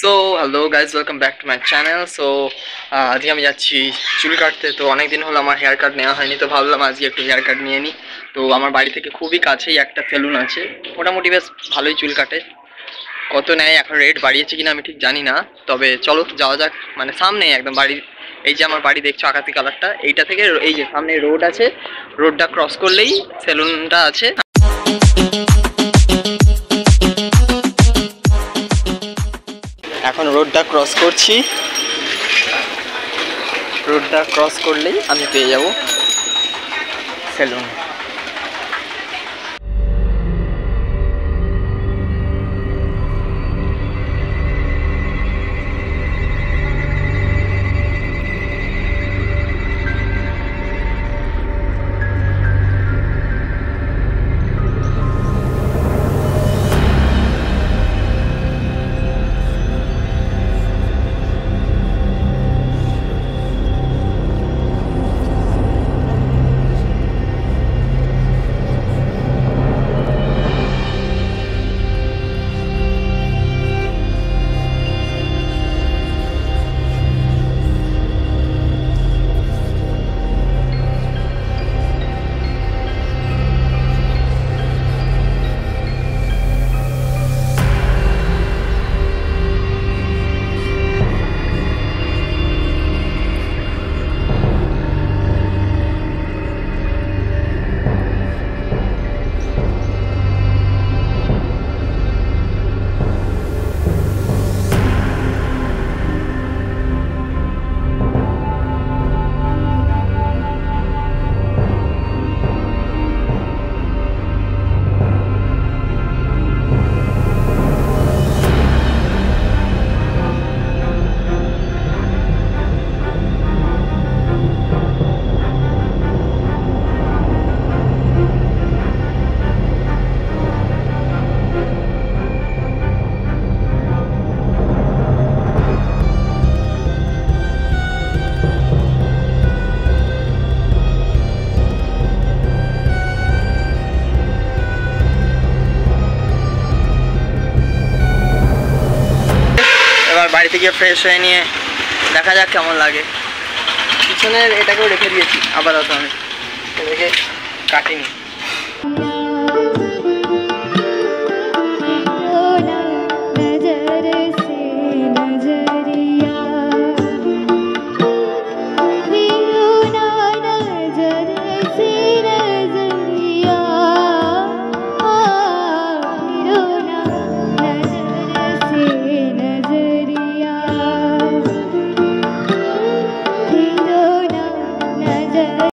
So hello guys, welcome back to my channel. So আজকে আমি যাচ্ছি চুল কাটতে। তো অনেক দিন হলো আমার হেয়ার কাট নেওয়া হয়নি, তো ভাবলাম আজকে একটু হেয়ার কাট নিয়ে নিই। তো আমার বাড়ি থেকে খুবই কাছেই একটা সেলুন আছে, মোটামুটি বেশ ভালোই চুল কাটে। কত নেয় এখন, রেট বাড়িয়েছে কিনা আমি ঠিক জানি না, তবে চলো যাওয়া যাক। মানে সামনেই একদম বাড়ির, এই যে আমার বাড়ি দেখছো আকাশি কালারটা, এইটা থেকে এই যে সামনে রোড আছে, রোডটা ক্রস করলেই সেলুনটা আছে। এখন রোডটা ক্রস করছি, রোডটা ক্রস করলেই আমি পেয়ে যাব সেলুন। এবার বাড়ি থেকে ফ্রেশ হয়ে নিয়ে দেখা যাক কেমন লাগে। পিছনের এটাকেও রেখে দিয়েছি আপাতত, আমি এটাকে কাটিনি।